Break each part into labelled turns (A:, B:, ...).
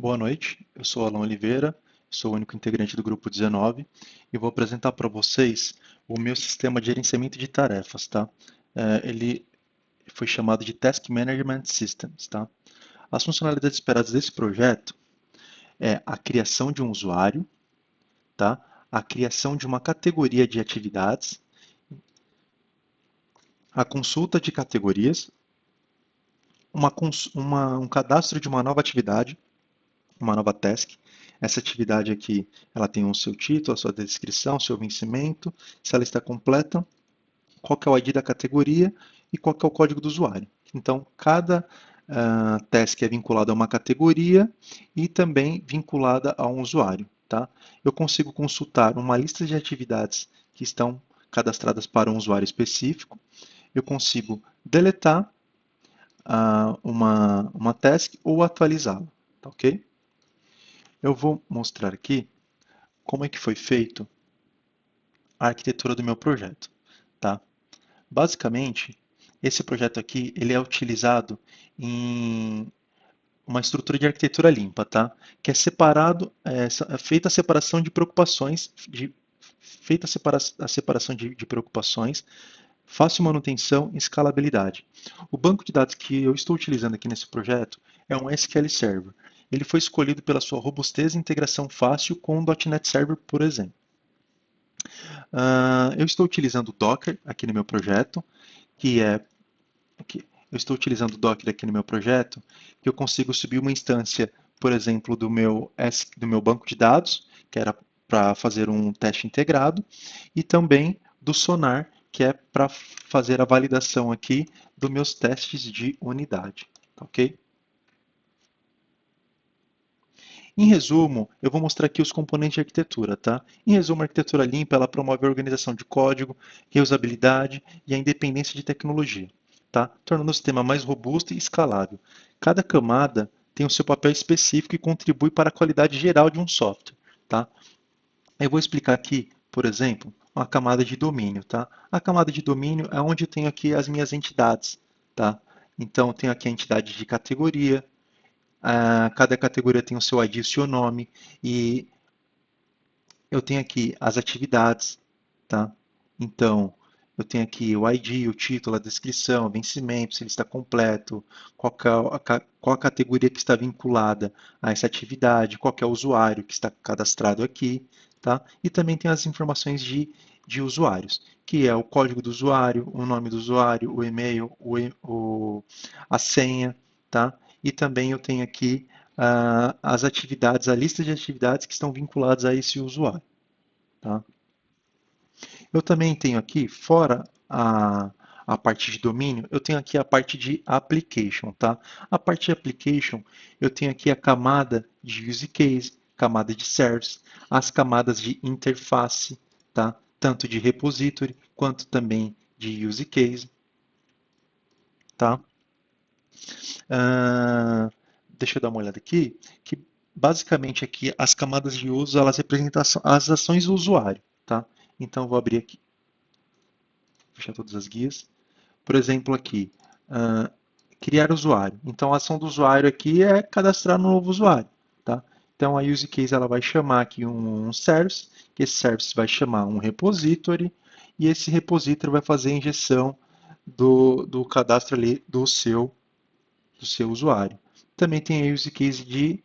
A: Boa noite, eu sou Alan Oliveira, sou o único integrante do grupo 19 e vou apresentar para vocês o meu sistema de gerenciamento de tarefas, tá? Ele foi chamado de Task Management Systems, tá? As funcionalidades esperadas desse projeto é a criação de um usuário, tá? A criação de uma categoria de atividades, a consulta de categorias, um cadastro de uma nova atividade, uma nova task. Essa atividade aqui, ela tem o seu título, a sua descrição, o seu vencimento, se ela está completa, qual que é o ID da categoria e qual que é o código do usuário. Então, cada task é vinculada a uma categoria e também vinculada a um usuário. Tá? Eu consigo consultar uma lista de atividades que estão cadastradas para um usuário específico. Eu consigo deletar uma task ou atualizá-la. Tá, ok? Eu vou mostrar aqui como é que foi feito a arquitetura do meu projeto, tá? Basicamente, esse projeto aqui, ele é utilizado em uma estrutura de arquitetura limpa, tá? Que é separado, é feita a separação de preocupações, feita a separação de preocupações, fácil manutenção e escalabilidade. O banco de dados que eu estou utilizando aqui nesse projeto é um SQL Server. Ele foi escolhido pela sua robustez e integração fácil com o .NET Server, por exemplo. Eu estou utilizando o Docker aqui no meu projeto, que é aqui. Eu estou utilizando o Docker aqui no meu projeto, que eu consigo subir uma instância, por exemplo, do meu banco de dados, que era para fazer um teste integrado, e também do Sonar, que é para fazer a validação aqui dos meus testes de unidade. Tá, ok? Em resumo, eu vou mostrar aqui os componentes de arquitetura, tá? Em resumo, a arquitetura limpa, ela promove a organização de código, reusabilidade e a independência de tecnologia, tá? Tornando o sistema mais robusto e escalável. Cada camada tem o seu papel específico e contribui para a qualidade geral de um software, tá? Eu vou explicar aqui, por exemplo, uma camada de domínio, tá? A camada de domínio é onde eu tenho aqui as minhas entidades, tá? Então, eu tenho aqui a entidade de categoria, cada categoria tem o seu ID, o seu nome, e eu tenho aqui as atividades, tá? Então, eu tenho aqui o ID, o título, a descrição, o vencimento, se ele está completo, qual a categoria que está vinculada a essa atividade, qual é o usuário que está cadastrado aqui, tá? E também tem as informações de usuários, que é o código do usuário, o nome do usuário, o e-mail, a senha, tá? E também eu tenho aqui as atividades, a lista de atividades que estão vinculadas a esse usuário. Tá? Eu também tenho aqui, fora a parte de domínio, eu tenho aqui a parte de application. Tá? A parte de application, eu tenho aqui a camada de use case, camada de service, as camadas de interface, tá? Tanto de repository quanto também de use case. Tá? Ah, deixa eu dar uma olhada aqui, que basicamente aqui as camadas de uso elas representam as ações do usuário, tá? Então eu vou abrir aqui, fechar todas as guias. Por exemplo, aqui, ah, criar usuário. Então a ação do usuário aqui é cadastrar um novo usuário, tá? Então a use case ela vai chamar aqui um service, que esse service vai chamar um repository e esse repository vai fazer a injeção do cadastro ali do seu usuário. Também tem a use case de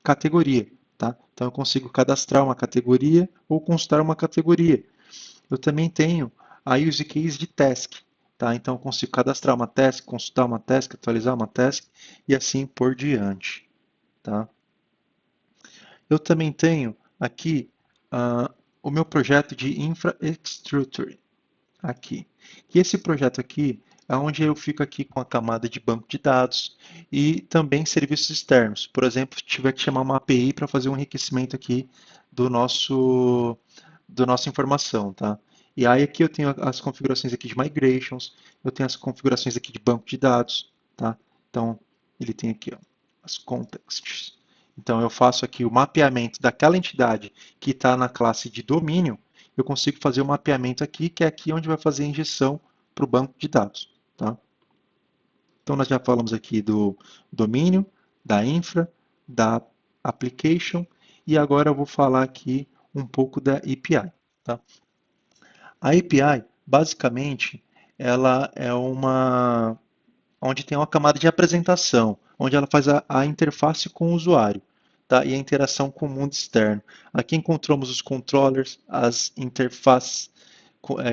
A: categoria, tá? Então eu consigo cadastrar uma categoria ou consultar uma categoria. Eu também tenho a use case de task, tá? Então eu consigo cadastrar uma task, consultar uma task, atualizar uma task e assim por diante, tá? Eu também tenho aqui o meu projeto de infrastructure, aqui. E esse projeto aqui é onde eu fico aqui com a camada de banco de dados e também serviços externos. Por exemplo, se tiver que chamar uma API para fazer um enriquecimento aqui do nosso da nossa informação, tá? E aí aqui eu tenho as configurações aqui de migrations, eu tenho as configurações aqui de banco de dados, tá? Então, ele tem aqui ó, as contexts. Então, eu faço aqui o mapeamento daquela entidade que está na classe de domínio, eu consigo fazer o mapeamento aqui, que é aqui onde vai fazer a injeção para o banco de dados. Tá? Então, nós já falamos aqui do domínio, da infra, da application e agora eu vou falar aqui um pouco da API. Tá? A API, basicamente, ela é uma onde tem uma camada de apresentação, onde ela faz a interface com o usuário, tá? E a interação com o mundo externo. Aqui encontramos os controllers, as interfaces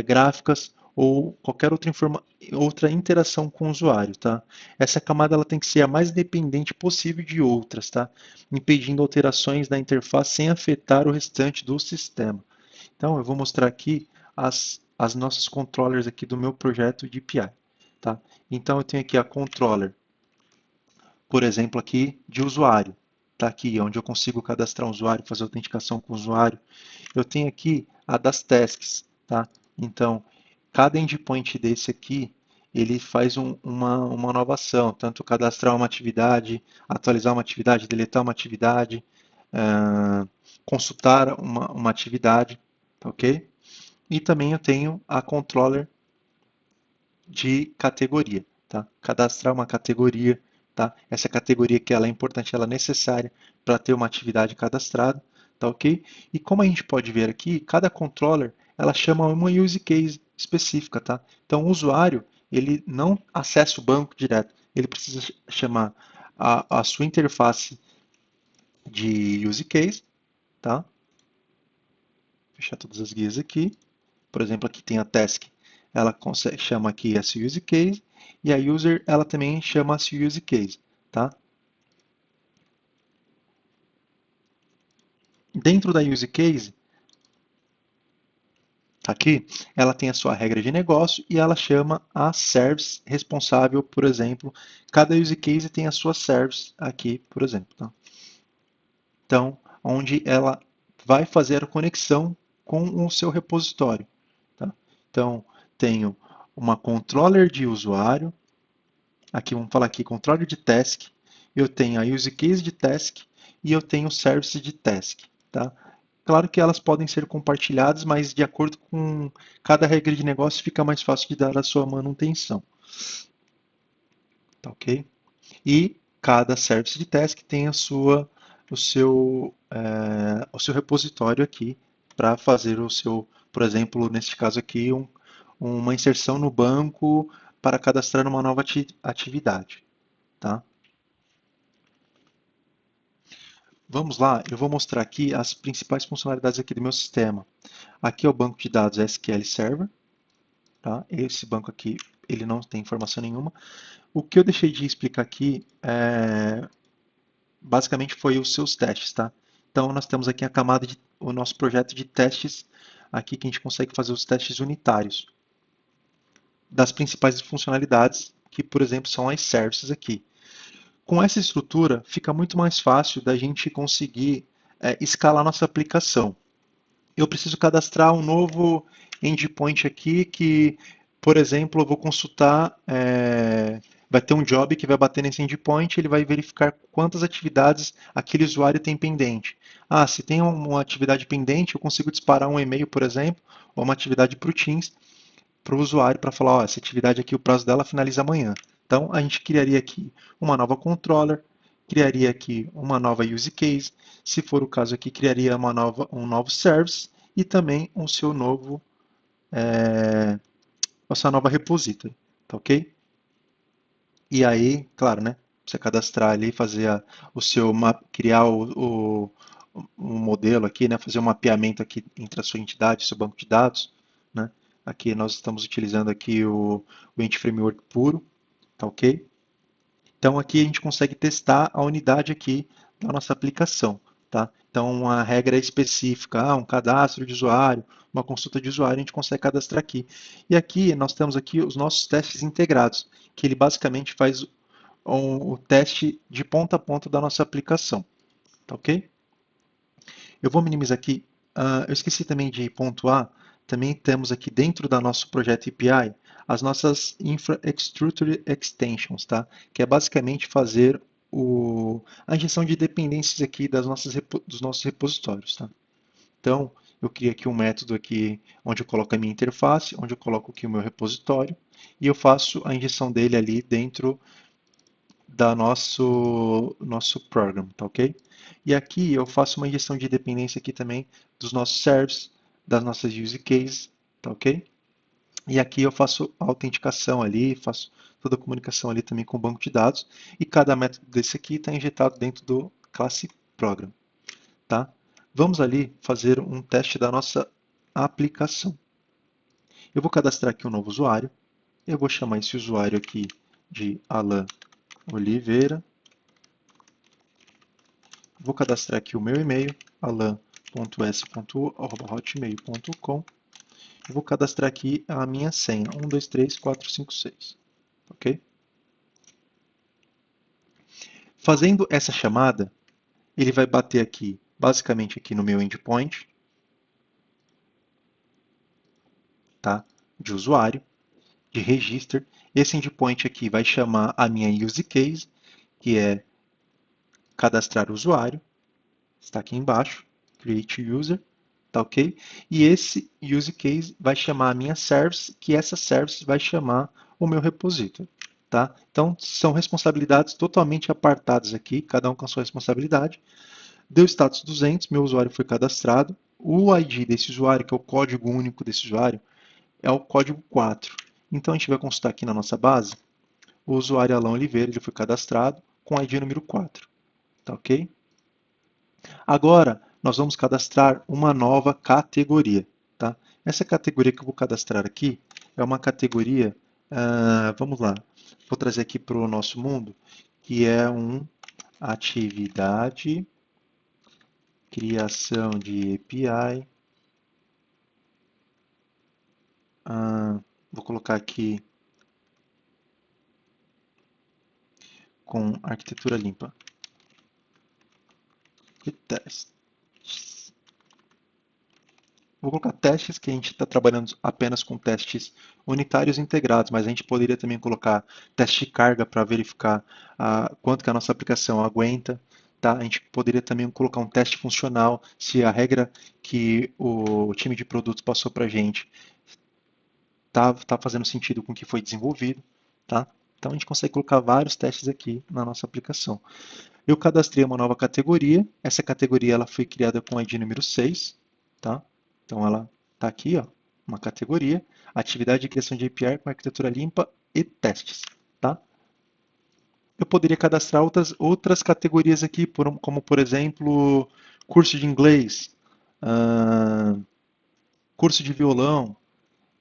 A: gráficas ou qualquer outra interação com o usuário, tá? Essa camada ela tem que ser a mais independente possível de outras, tá? Impedindo alterações da interface sem afetar o restante do sistema. Então, eu vou mostrar aqui as nossas controllers aqui do meu projeto de API, tá? Então, eu tenho aqui a controller, por exemplo, aqui de usuário, tá? Aqui, onde eu consigo cadastrar um usuário, fazer autenticação com o usuário. Eu tenho aqui a das tasks, tá? Então, cada endpoint desse aqui, ele faz uma nova ação, tanto cadastrar uma atividade, atualizar uma atividade, deletar uma atividade, consultar uma atividade, tá ok? E também eu tenho a controller de categoria, tá? Cadastrar uma categoria, tá? Essa categoria que ela é importante, ela é necessária para ter uma atividade cadastrada, tá ok? E como a gente pode ver aqui, cada controller ela chama uma use case específica, tá? Então o usuário ele não acessa o banco direto, ele precisa chamar a sua interface de use case, tá? Fechar todas as guias aqui. Por exemplo, aqui tem a task, ela chama aqui essa use case, e a user ela também chama essa use case, tá? Dentro da use case, aqui, ela tem a sua regra de negócio e ela chama a service responsável, por exemplo, cada use case tem a sua service aqui, por exemplo, tá? Então, onde ela vai fazer a conexão com o seu repositório, tá? Então, tenho uma controller de usuário. Aqui vamos falar aqui controle de task, eu tenho a use case de task e eu tenho o service de task, tá? Claro que elas podem ser compartilhadas, mas de acordo com cada regra de negócio fica mais fácil de dar a sua manutenção, tá ok? E cada service de task tem o seu repositório aqui para fazer o seu, por exemplo, neste caso aqui, uma inserção no banco para cadastrar uma nova atividade. Tá? Vamos lá, eu vou mostrar aqui as principais funcionalidades aqui do meu sistema. Aqui é o banco de dados SQL Server, tá? Esse banco aqui, ele não tem informação nenhuma. O que eu deixei de explicar aqui, basicamente foi os seus testes, tá? Então, nós temos aqui a camada o nosso projeto de testes, aqui que a gente consegue fazer os testes unitários das principais funcionalidades, que, por exemplo, são as services aqui. Com essa estrutura, fica muito mais fácil da gente conseguir escalar nossa aplicação. Eu preciso cadastrar um novo endpoint aqui que, por exemplo, eu vou consultar, vai ter um job que vai bater nesse endpoint, ele vai verificar quantas atividades aquele usuário tem pendente. Ah, se tem uma atividade pendente, eu consigo disparar um e-mail, por exemplo, ou uma atividade para o Teams, para o usuário, para falar, ó, essa atividade aqui, o prazo dela finaliza amanhã. Então, a gente criaria aqui uma nova controller, criaria aqui uma nova use case, se for o caso aqui, criaria um novo service e também a sua nova repository, tá ok? E aí, claro, né, você cadastrar ali, fazer criar o modelo aqui, né, fazer um mapeamento aqui entre a sua entidade e o seu banco de dados, né? Aqui nós estamos utilizando aqui o Ent Framework puro, tá ok? Então aqui a gente consegue testar a unidade aqui da nossa aplicação, tá? Então uma regra específica, um cadastro de usuário, uma consulta de usuário, a gente consegue cadastrar aqui. E aqui nós temos aqui os nossos testes integrados, que ele basicamente faz o teste de ponta a ponta da nossa aplicação, tá ok? Eu vou minimizar aqui. Eu esqueci também de pontuar. Também temos aqui dentro do nosso projeto API as nossas Infrastructure Extensions, tá? Que é basicamente fazer a injeção de dependências aqui dos nossos repositórios, tá? Então, eu crio aqui um método aqui onde eu coloco a minha interface, onde eu coloco aqui o meu repositório e eu faço a injeção dele ali dentro da nosso program, tá ok? E aqui eu faço uma injeção de dependência aqui também dos nossos servers, das nossas use cases, tá ok? E aqui eu faço a autenticação ali, faço toda a comunicação ali também com o banco de dados, e cada método desse aqui está injetado dentro do classe program, tá? Vamos ali fazer um teste da nossa aplicação. Eu vou cadastrar aqui um novo usuário, eu vou chamar esse usuário aqui de Alan Oliveira. Vou cadastrar aqui o meu e-mail, alan.s.hotmail.com. Vou cadastrar aqui a minha senha, 123456. Ok? Fazendo essa chamada, ele vai bater aqui, basicamente aqui no meu endpoint, tá? De usuário, de register. Esse endpoint aqui vai chamar a minha use case, que é cadastrar o usuário. Está aqui embaixo, create user, tá ok? E esse use case vai chamar a minha service, que essa service vai chamar o meu repository, tá? Então, são responsabilidades totalmente apartadas aqui, cada um com a sua responsabilidade. Deu status 200, meu usuário foi cadastrado. O ID desse usuário, que é o código único desse usuário, é o código 4. Então, a gente vai consultar aqui na nossa base, o usuário Alan Oliveira, ele foi cadastrado com o ID número 4, tá ok? Agora, nós vamos cadastrar uma nova categoria. Tá? Essa categoria que eu vou cadastrar aqui é uma categoria, vamos lá, vou trazer aqui para o nosso mundo, que é um atividade, criação de API, vou colocar aqui com arquitetura limpa e teste. Vou colocar testes, que a gente está trabalhando apenas com testes unitários integrados, mas a gente poderia também colocar teste de carga para verificar quanto que a nossa aplicação aguenta. Tá? A gente poderia também colocar um teste funcional, se a regra que o time de produtos passou para a gente tá fazendo sentido com o que foi desenvolvido. Tá? Então a gente consegue colocar vários testes aqui na nossa aplicação. Eu cadastrei uma nova categoria. Essa categoria ela foi criada com o ID número 6. Tá? Então ela está aqui, ó, uma categoria, atividade de criação de API com arquitetura limpa e testes. Tá? Eu poderia cadastrar outras categorias aqui, como por exemplo, curso de inglês, curso de violão,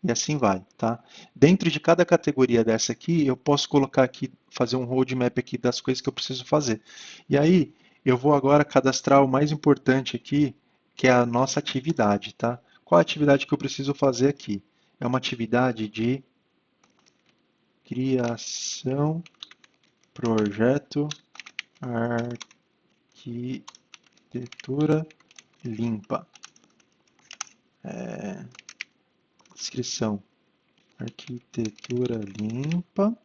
A: e assim vai, tá? Dentro de cada categoria dessa aqui, eu posso colocar aqui, fazer um roadmap aqui das coisas que eu preciso fazer. E aí, eu vou agora cadastrar o mais importante aqui, que é a nossa atividade, tá? Qual a atividade que eu preciso fazer aqui? É uma atividade de criação, projeto, arquitetura limpa. Descrição, arquitetura limpa.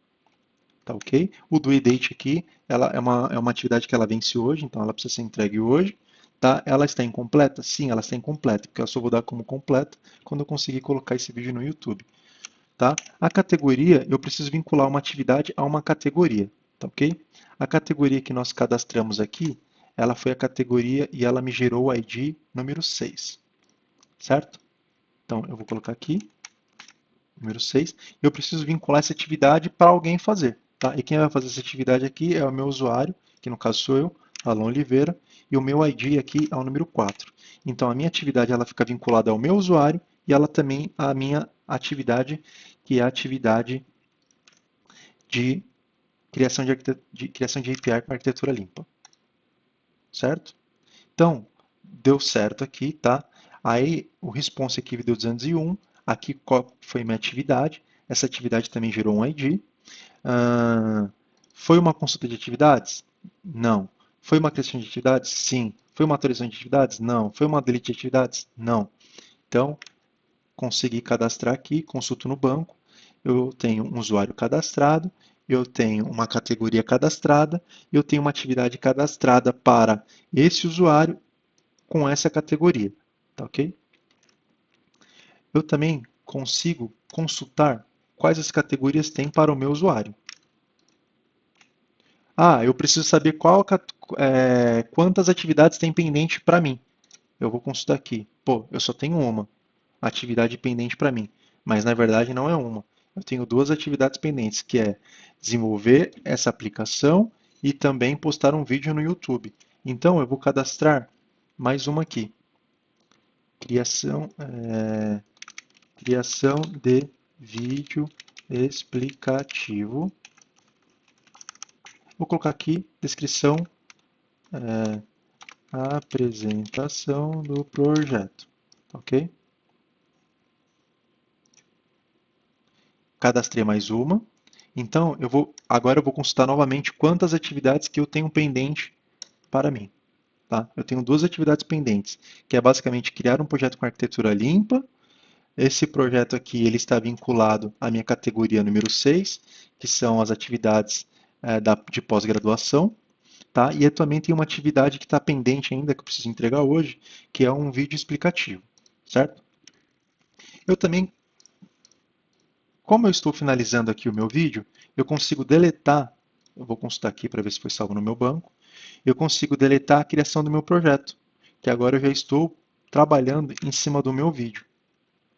A: Tá ok? O due date aqui, ela é uma atividade que ela vence hoje, então ela precisa ser entregue hoje. Tá? Ela está incompleta? Sim, ela está incompleta, porque eu só vou dar como completa quando eu conseguir colocar esse vídeo no YouTube. Tá? A categoria, eu preciso vincular uma atividade a uma categoria. Tá ok? A categoria que nós cadastramos aqui, ela foi a categoria e ela me gerou o ID número 6. Certo? Então, eu vou colocar aqui, número 6. Eu preciso vincular essa atividade para alguém fazer. Tá? E quem vai fazer essa atividade aqui é o meu usuário, que no caso sou eu, Alan Oliveira, e o meu ID aqui é o número 4. Então a minha atividade ela fica vinculada ao meu usuário e ela também à minha atividade, que é a atividade de criação de API com arquitetura limpa. Certo? Então, deu certo aqui, tá? Aí o response aqui deu 201, aqui qual foi minha atividade, essa atividade também gerou um ID. Foi uma consulta de atividades? Não. Foi uma criação de atividades? Sim. Foi uma atualização de atividades? Não. Foi uma delete de atividades? Não. Então, consegui cadastrar aqui, consulto no banco, eu tenho um usuário cadastrado, eu tenho uma categoria cadastrada, eu tenho uma atividade cadastrada para esse usuário com essa categoria, tá ok? Eu também consigo consultar quais as categorias tem para o meu usuário. Ah, eu preciso saber quantas atividades tem pendente para mim. Eu vou consultar aqui. Pô, eu só tenho uma atividade pendente para mim, mas na verdade não é uma. Eu tenho duas atividades pendentes, que é desenvolver essa aplicação e também postar um vídeo no YouTube. Então eu vou cadastrar mais uma aqui. Criação, criação de vídeo explicativo. Vou colocar aqui descrição, apresentação do projeto, ok? Cadastrei mais uma. Então, agora eu vou consultar novamente quantas atividades que eu tenho pendente para mim. Tá? Eu tenho duas atividades pendentes, que é basicamente criar um projeto com arquitetura limpa. Esse projeto aqui ele está vinculado à minha categoria número 6, que são as atividades de pós-graduação. Tá? E eu também tenho uma atividade que está pendente ainda, que eu preciso entregar hoje, que é um vídeo explicativo. Certo? Eu também, como eu estou finalizando aqui o meu vídeo, eu consigo deletar, eu vou consultar aqui para ver se foi salvo no meu banco, eu consigo deletar a criação do meu projeto, que agora eu já estou trabalhando em cima do meu vídeo,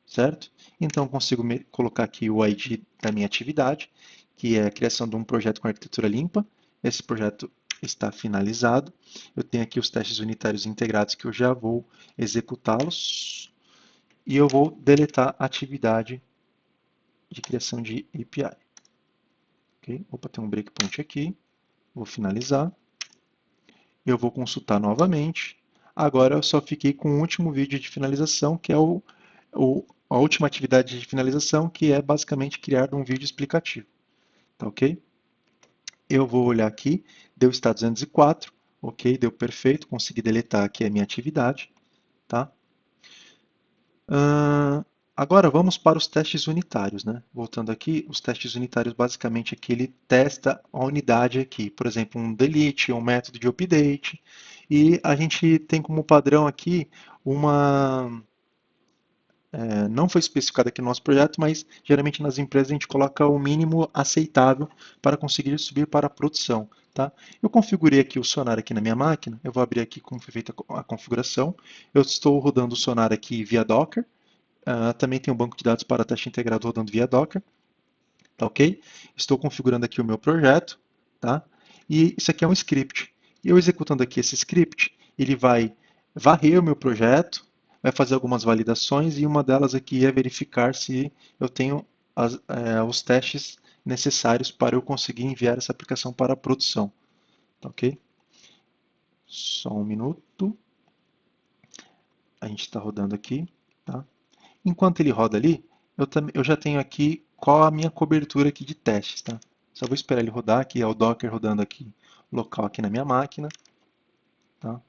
A: certo? Então eu consigo colocar aqui o ID da minha atividade, que é a criação de um projeto com arquitetura limpa. Esse projeto está finalizado. Eu tenho aqui os testes unitários integrados que eu já vou executá-los e eu vou deletar a atividade de criação de API. Okay? Opa, tem um breakpoint aqui. Vou finalizar. Eu vou consultar novamente. Agora eu só fiquei com o último vídeo de finalização, que é a última atividade de finalização, que é basicamente criar um vídeo explicativo. Tá ok? Eu vou olhar aqui, deu está 204, ok, deu perfeito, consegui deletar aqui a minha atividade. Tá? Agora vamos para os testes unitários, né? Voltando aqui, os testes unitários basicamente aqui ele testa a unidade aqui, por exemplo, um delete, um método de update, e a gente tem como padrão aqui uma, não foi especificado aqui no nosso projeto, mas geralmente nas empresas a gente coloca o mínimo aceitável para conseguir subir para a produção. Tá? Eu configurei aqui o Sonar aqui na minha máquina, eu vou abrir aqui como foi feita a configuração. Eu estou rodando o Sonar aqui via Docker. Também tem um banco de dados para teste integrado rodando via Docker, tá ok? Estou configurando aqui o meu projeto, tá? E isso aqui é um script. Eu executando aqui esse script, ele vai varrer o meu projeto, vai fazer algumas validações e uma delas aqui é verificar se eu tenho os testes necessários para eu conseguir enviar essa aplicação para a produção, tá ok? Só um minuto. A gente está rodando aqui, tá? Enquanto ele roda ali, eu já tenho aqui qual a minha cobertura aqui de testes, tá? Só vou esperar ele rodar aqui, é o Docker rodando aqui local aqui na minha máquina, tá?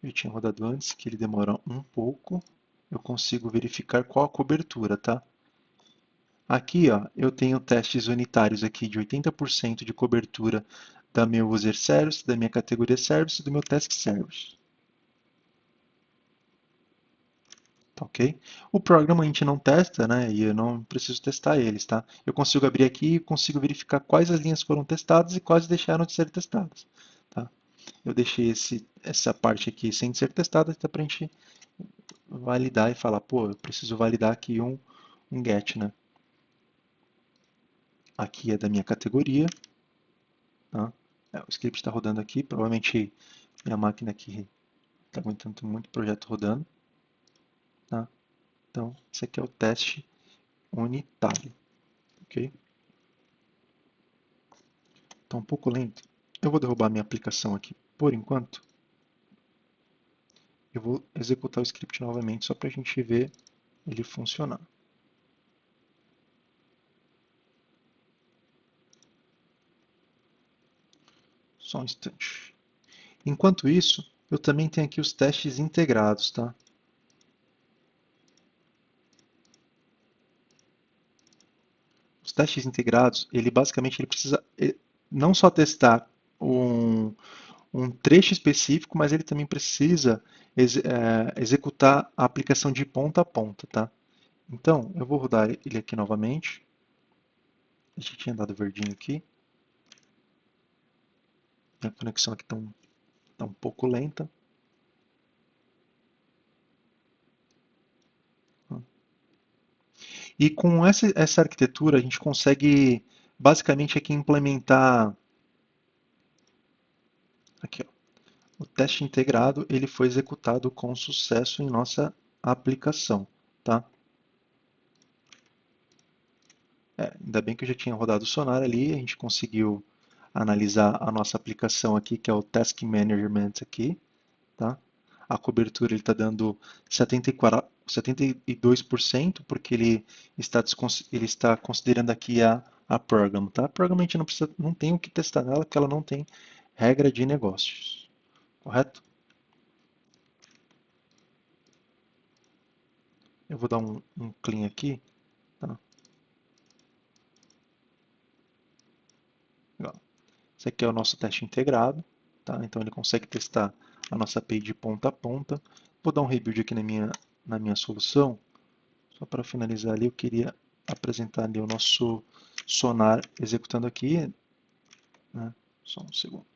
A: Eu tinha rodado antes, que ele demora um pouco. Eu consigo verificar qual a cobertura, tá? Aqui, ó, eu tenho testes unitários aqui de 80% de cobertura da meu user service, da minha categoria service e do meu task service. Tá ok? O programa a gente não testa, né? E eu não preciso testar eles, tá? Eu consigo abrir aqui e consigo verificar quais as linhas foram testadas e quais deixaram de ser testadas, tá? Eu deixei essa parte aqui sem ser testada, tá, para a gente validar e falar, pô, eu preciso validar aqui um get, né? Aqui é da minha categoria, tá? O script está rodando aqui, provavelmente minha máquina aqui está aguentando muito projeto rodando, tá? Então, esse aqui é o teste unitário, ok? Está um pouco lento. Eu vou derrubar minha aplicação aqui por enquanto. Eu vou executar o script novamente só para a gente ver ele funcionar. Só um instante. Enquanto isso, eu também tenho aqui os testes integrados, tá? Os testes integrados, ele basicamente ele precisa não só testar um, um trecho específico, mas ele também precisa executar a aplicação de ponta a ponta, tá? Então, eu vou rodar ele aqui novamente. A gente tinha dado verdinho aqui. Minha conexão aqui tá um pouco lenta. E com essa arquitetura, a gente consegue basicamente aqui implementar aqui, ó, o teste integrado, ele foi executado com sucesso em nossa aplicação, tá? Ainda bem que eu já tinha rodado o Sonar ali, a gente conseguiu analisar a nossa aplicação aqui, que é o Task Management aqui, tá? A cobertura ele está dando 72%, porque ele está considerando aqui a Program, tá? A Program a gente não tem o que testar nela, porque ela não tem regra de negócios, correto? Eu vou dar um clean aqui, tá? Legal. Esse aqui é o nosso teste integrado, tá? Então ele consegue testar a nossa API de ponta a ponta. Vou dar um rebuild aqui na minha solução. Só para finalizar ali, eu queria apresentar ali o nosso Sonar executando aqui, né? Só um segundo.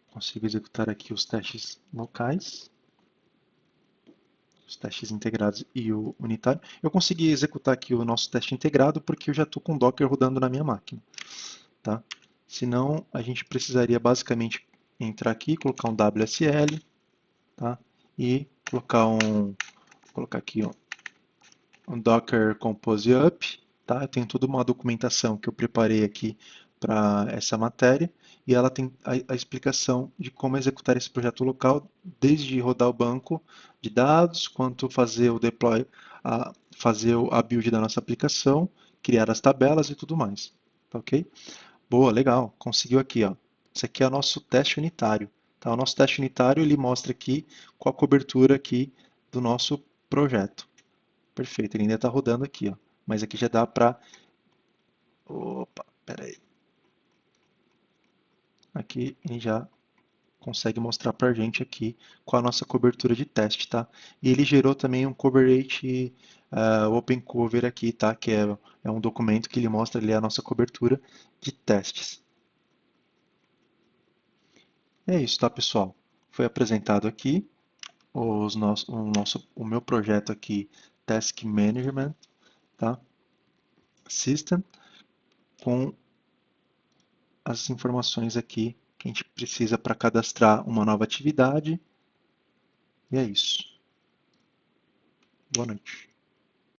A: Consigo executar aqui os testes locais, os testes integrados e o unitário. Eu consegui executar aqui o nosso teste integrado porque eu já estou com o Docker rodando na minha máquina, tá? Senão, a gente precisaria basicamente entrar aqui, colocar um WSL, tá? E colocar aqui um Docker Compose Up, tá? Eu tenho toda uma documentação que eu preparei aqui para essa matéria e ela tem a explicação de como executar esse projeto local, desde rodar o banco de dados, quanto fazer o deploy, fazer a build da nossa aplicação, criar as tabelas e tudo mais, tá ok? Boa, legal, conseguiu aqui, ó. Esse aqui é o nosso teste unitário, tá? O nosso teste unitário ele mostra aqui qual a cobertura aqui do nosso projeto. Perfeito, ele ainda está rodando aqui, ó. Mas aqui já dá para... Opa, peraí. Aqui ele já consegue mostrar para a gente aqui qual a nossa cobertura de teste, tá? E ele gerou também um cover rate open cover aqui, tá? Que é um documento que ele mostra ali a nossa cobertura de testes. É isso, tá, pessoal? Foi apresentado aqui o meu projeto aqui, Task Management, tá? System, com as informações aqui que a gente precisa para cadastrar uma nova atividade. E é isso. Boa noite.